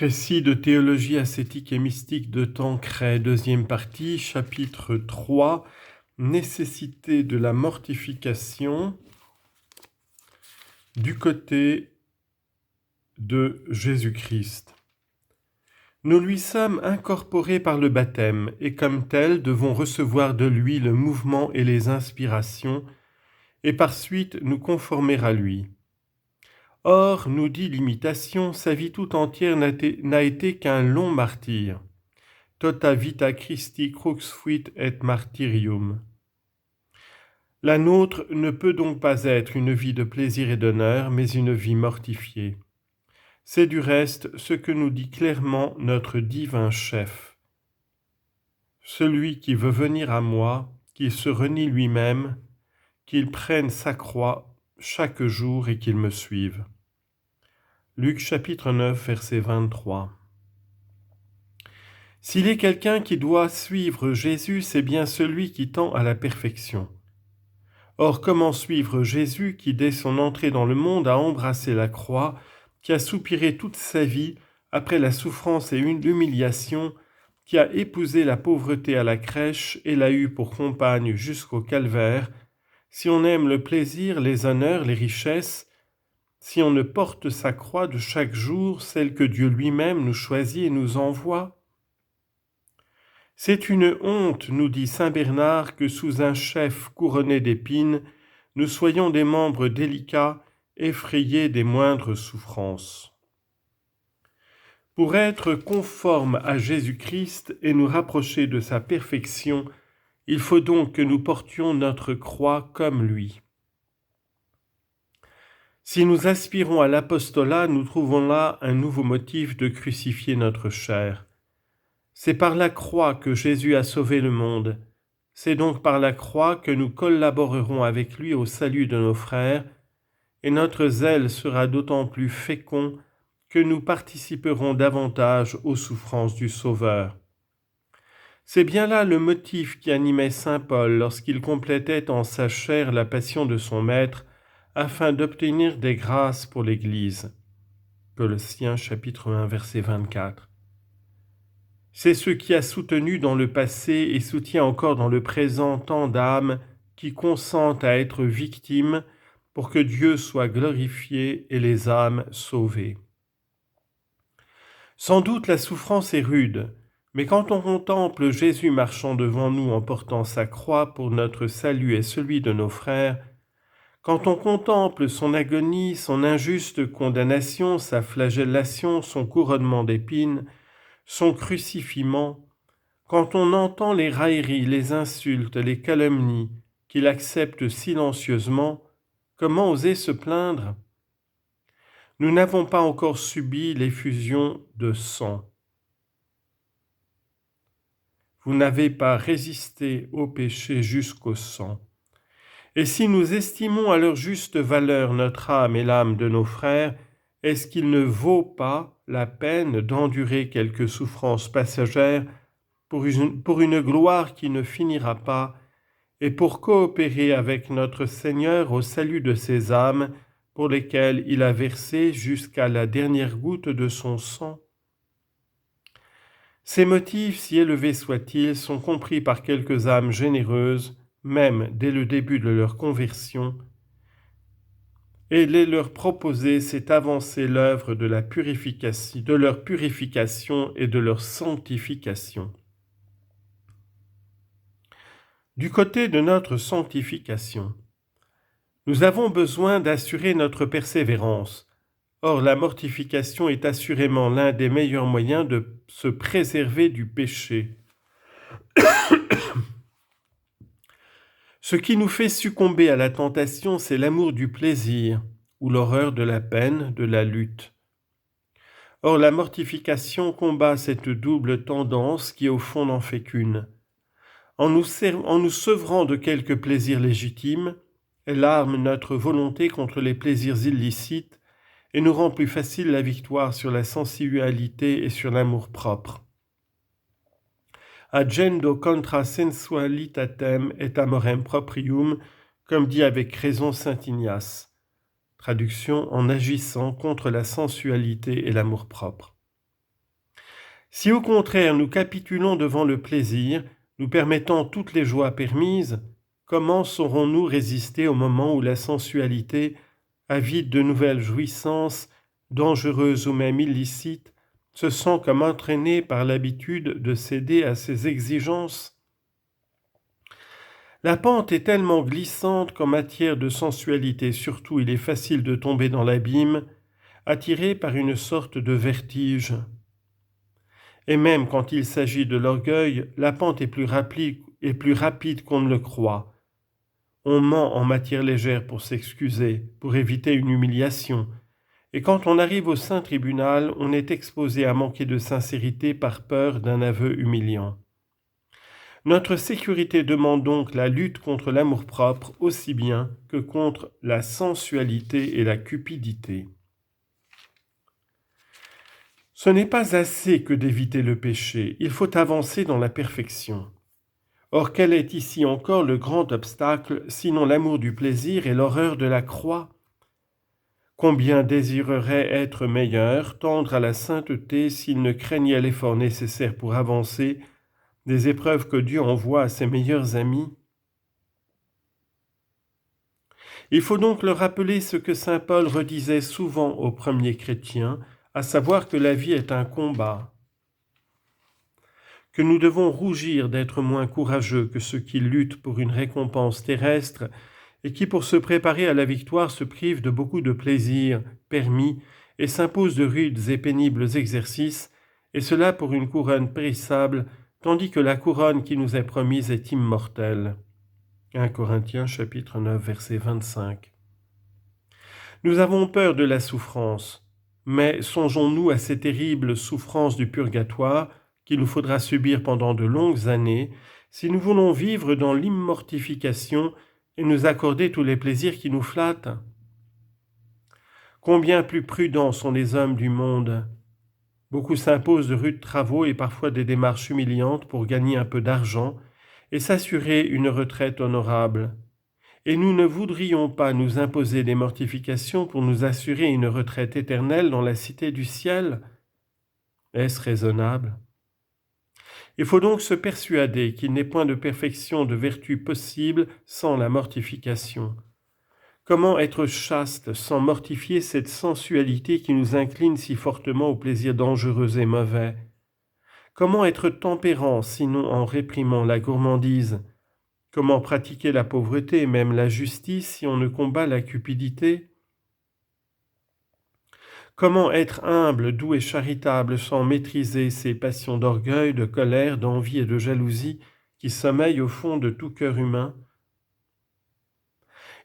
Récit de théologie ascétique et mystique de Tancret, deuxième partie, chapitre 3, nécessité de la mortification du côté de Jésus-Christ. Nous lui sommes incorporés par le baptême et comme tels devons recevoir de lui le mouvement et les inspirations et par suite nous conformer à lui. Or, nous dit l'imitation, sa vie tout entière n'a été qu'un long martyre. Tota vita Christi crux fuit et martyrium. La nôtre ne peut donc pas être une vie de plaisir et d'honneur, mais une vie mortifiée. C'est du reste ce que nous dit clairement notre divin chef. Celui qui veut venir à moi, qu'il se renie lui-même, qu'il prenne sa croix chaque jour et qu'il me suive. Luc chapitre 9, verset 23. S'il est quelqu'un qui doit suivre Jésus, c'est bien celui qui tend à la perfection. Or, comment suivre Jésus qui, dès son entrée dans le monde, a embrassé la croix, qui a soupiré toute sa vie après la souffrance et l'humiliation, qui a épousé la pauvreté à la crèche et l'a eue pour compagne jusqu'au calvaire, si on aime le plaisir, les honneurs, les richesses, si on ne porte sa croix de chaque jour, celle que Dieu lui-même nous choisit et nous envoie? C'est une honte, nous dit saint Bernard, que sous un chef couronné d'épines, nous soyons des membres délicats, effrayés des moindres souffrances. Pour être conformes à Jésus-Christ et nous rapprocher de sa perfection, il faut donc que nous portions notre croix comme lui. Si nous aspirons à l'apostolat, nous trouvons là un nouveau motif de crucifier notre chair. C'est par la croix que Jésus a sauvé le monde. C'est donc par la croix que nous collaborerons avec lui au salut de nos frères, et notre zèle sera d'autant plus fécond que nous participerons davantage aux souffrances du Sauveur. C'est bien là le motif qui animait saint Paul lorsqu'il complétait en sa chair la passion de son Maître, afin d'obtenir des grâces pour l'Église. Colossiens chapitre 1, verset 24. C'est ce qui a soutenu dans le passé et soutient encore dans le présent tant d'âmes qui consentent à être victimes pour que Dieu soit glorifié et les âmes sauvées. Sans doute la souffrance est rude, mais quand on contemple Jésus marchant devant nous en portant sa croix pour notre salut et celui de nos frères, quand on contemple son agonie, son injuste condamnation, sa flagellation, son couronnement d'épines, son crucifiement, quand on entend les railleries, les insultes, les calomnies qu'il accepte silencieusement, comment oser se plaindre? Nous n'avons pas encore subi l'effusion de sang. Vous n'avez pas résisté au péché jusqu'au sang. Et si nous estimons à leur juste valeur notre âme et l'âme de nos frères, est-ce qu'il ne vaut pas la peine d'endurer quelques souffrances passagères pour une gloire qui ne finira pas et pour coopérer avec notre Seigneur au salut de ces âmes pour lesquelles il a versé jusqu'à la dernière goutte de son sang? Ces motifs, si élevés soient-ils, sont compris par quelques âmes généreuses, même dès le début de leur conversion, et les leur proposer, c'est avancer l'œuvre de leur purification et de leur sanctification. Du côté de notre sanctification, nous avons besoin d'assurer notre persévérance. Or, la mortification est assurément l'un des meilleurs moyens de se préserver du péché. Ce qui nous fait succomber à la tentation, c'est l'amour du plaisir ou l'horreur de la peine, de la lutte. Or, la mortification combat cette double tendance qui au fond n'en fait qu'une. En nous sevrant de quelques plaisirs légitimes, elle arme notre volonté contre les plaisirs illicites et nous rend plus facile la victoire sur la sensualité et sur l'amour-propre. Agendo contra sensualitatem et amorem proprium, comme dit avec raison saint Ignace. Traduction: en agissant contre la sensualité et l'amour-propre. Si au contraire nous capitulons devant le plaisir, nous permettant toutes les joies permises, comment saurons-nous résister au moment où la sensualité, avide de nouvelles jouissances, dangereuses ou même illicites, se sent comme entraînée par l'habitude de céder à ses exigences? La pente est tellement glissante qu'en matière de sensualité surtout il est facile de tomber dans l'abîme, attiré par une sorte de vertige. Et même quand il s'agit de l'orgueil, la pente est plus rapide qu'on ne le croit. On ment en matière légère pour s'excuser, pour éviter une humiliation, et quand on arrive au saint tribunal, on est exposé à manquer de sincérité par peur d'un aveu humiliant. Notre sécurité demande donc la lutte contre l'amour-propre aussi bien que contre la sensualité et la cupidité. Ce n'est pas assez que d'éviter le péché, il faut avancer dans la perfection. Or, quel est ici encore le grand obstacle, sinon l'amour du plaisir et l'horreur de la croix? Combien désirerait être meilleur, tendre à la sainteté, s'il ne craignait l'effort nécessaire pour avancer, des épreuves que Dieu envoie à ses meilleurs amis? Il faut donc leur rappeler ce que saint Paul redisait souvent aux premiers chrétiens, à savoir que la vie est un combat, que nous devons rougir d'être moins courageux que ceux qui luttent pour une récompense terrestre et qui, pour se préparer à la victoire, se privent de beaucoup de plaisirs permis et s'imposent de rudes et pénibles exercices, et cela pour une couronne périssable, tandis que la couronne qui nous est promise est immortelle. 1 Corinthiens chapitre 9, verset 25. Nous avons peur de la souffrance, mais songeons-nous à ces terribles souffrances du purgatoire qu'il nous faudra subir pendant de longues années si nous voulons vivre dans l'immortification et nous accorder tous les plaisirs qui nous flattent. Combien plus prudents sont les hommes du monde. Beaucoup s'imposent de rudes travaux et parfois des démarches humiliantes pour gagner un peu d'argent et s'assurer une retraite honorable. Et nous ne voudrions pas nous imposer des mortifications pour nous assurer une retraite éternelle dans la cité du ciel? Est-ce raisonnable? Il faut donc se persuader qu'il n'est point de perfection de vertu possible sans la mortification. Comment être chaste sans mortifier cette sensualité qui nous incline si fortement aux plaisirs dangereux et mauvais? Comment être tempérant sinon en réprimant la gourmandise? Comment pratiquer la pauvreté et même la justice si on ne combat la cupidité? Comment être humble, doux et charitable sans maîtriser ces passions d'orgueil, de colère, d'envie et de jalousie qui sommeillent au fond de tout cœur humain?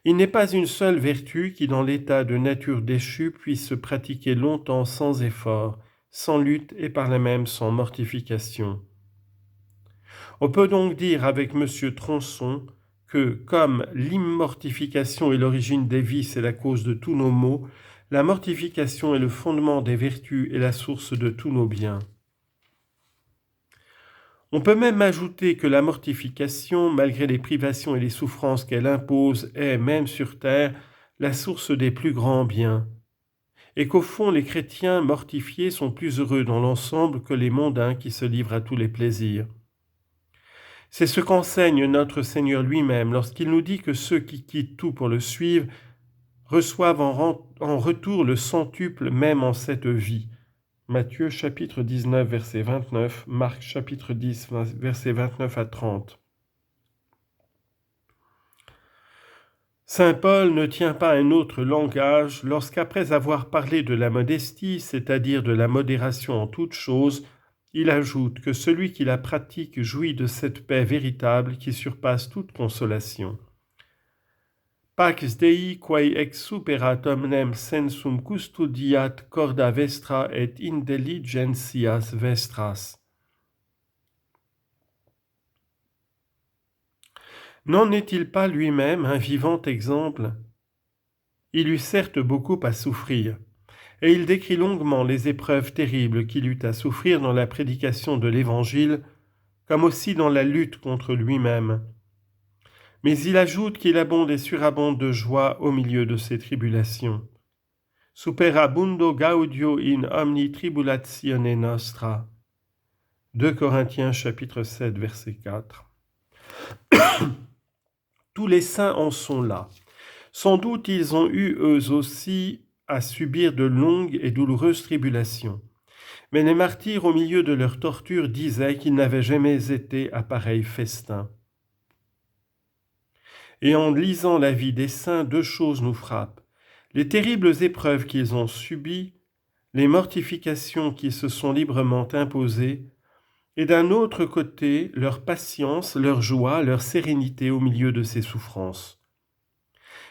Il n'est pas une seule vertu qui, dans l'état de nature déchue, puisse se pratiquer longtemps sans effort, sans lutte et par là même sans mortification. On peut donc dire avec M. Tronçon que, comme l'immortification est l'origine des vices et la cause de tous nos maux, la mortification est le fondement des vertus et la source de tous nos biens. On peut même ajouter que la mortification, malgré les privations et les souffrances qu'elle impose, est, même sur terre, la source des plus grands biens, et qu'au fond les chrétiens mortifiés sont plus heureux dans l'ensemble que les mondains qui se livrent à tous les plaisirs. C'est ce qu'enseigne notre Seigneur lui-même lorsqu'il nous dit que ceux qui quittent tout pour le suivre reçoivent en retour le centuple même en cette vie. Matthieu chapitre 19 verset 29, Marc chapitre 10 verset 29 à 30. Saint Paul ne tient pas un autre langage lorsqu'après avoir parlé de la modestie, c'est-à-dire de la modération en toutes choses, il ajoute que celui qui la pratique jouit de cette paix véritable qui surpasse toute consolation. Pax Dei quae ex superat omnem sensum custodiat corda vestra et intelligentias vestras. N'en est-il pas lui-même un vivant exemple? Il eut certes beaucoup à souffrir, et il décrit longuement les épreuves terribles qu'il eut à souffrir dans la prédication de l'Évangile, comme aussi dans la lutte contre lui-même. Mais il ajoute qu'il abonde et surabonde de joie au milieu de ces tribulations. Superabundo gaudio in omni tribulatione nostra. 2 Corinthiens chapitre 7 verset 4. Tous les saints en sont là. Sans doute ils ont eu eux aussi à subir de longues et douloureuses tribulations. Mais les martyrs au milieu de leurs tortures disaient qu'ils n'avaient jamais été à pareil festin. Et en lisant la vie des saints, deux choses nous frappent. Les terribles épreuves qu'ils ont subies, les mortifications qui se sont librement imposées, et d'un autre côté, leur patience, leur joie, leur sérénité au milieu de ces souffrances.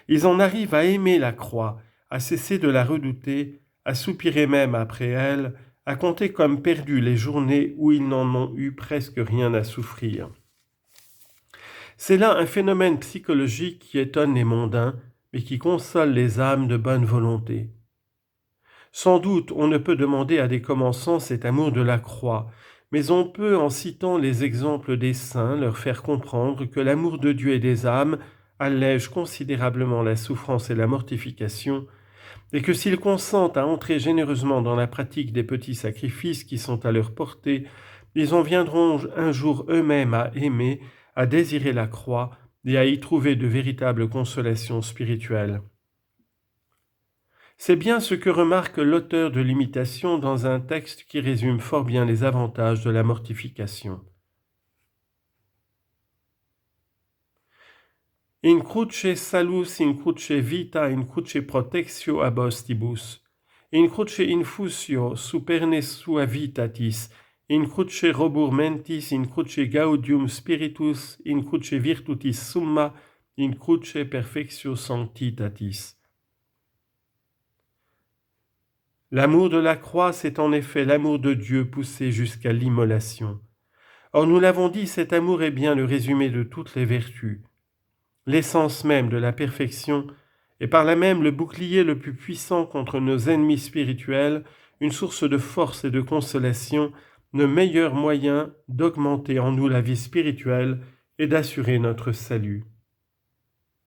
Ils en arrivent à aimer la croix, à cesser de la redouter, à soupirer même après elle, à compter comme perdues les journées où ils n'en ont eu presque rien à souffrir. C'est là un phénomène psychologique qui étonne les mondains, mais qui console les âmes de bonne volonté. Sans doute, on ne peut demander à des commençants cet amour de la croix, mais on peut, en citant les exemples des saints, leur faire comprendre que l'amour de Dieu et des âmes allège considérablement la souffrance et la mortification, et que s'ils consentent à entrer généreusement dans la pratique des petits sacrifices qui sont à leur portée, ils en viendront un jour eux-mêmes à aimer, à désirer la croix et à y trouver de véritables consolations spirituelles. C'est bien ce que remarque l'auteur de l'Imitation dans un texte qui résume fort bien les avantages de la mortification. In cruce salus, in cruce vita, in cruce protectio abostibus, in cruce infusio superne suavitatis, in cruce robur mentis, in cruce gaudium spiritus, in cruce virtutis summa, in cruce perfectio sanctitatis. L'amour de la croix, c'est en effet l'amour de Dieu poussé jusqu'à l'immolation. Or, nous l'avons dit, cet amour est bien le résumé de toutes les vertus, l'essence même de la perfection, et par là même le bouclier le plus puissant contre nos ennemis spirituels, une source de force et de consolation, le meilleur moyen d'augmenter en nous la vie spirituelle et d'assurer notre salut.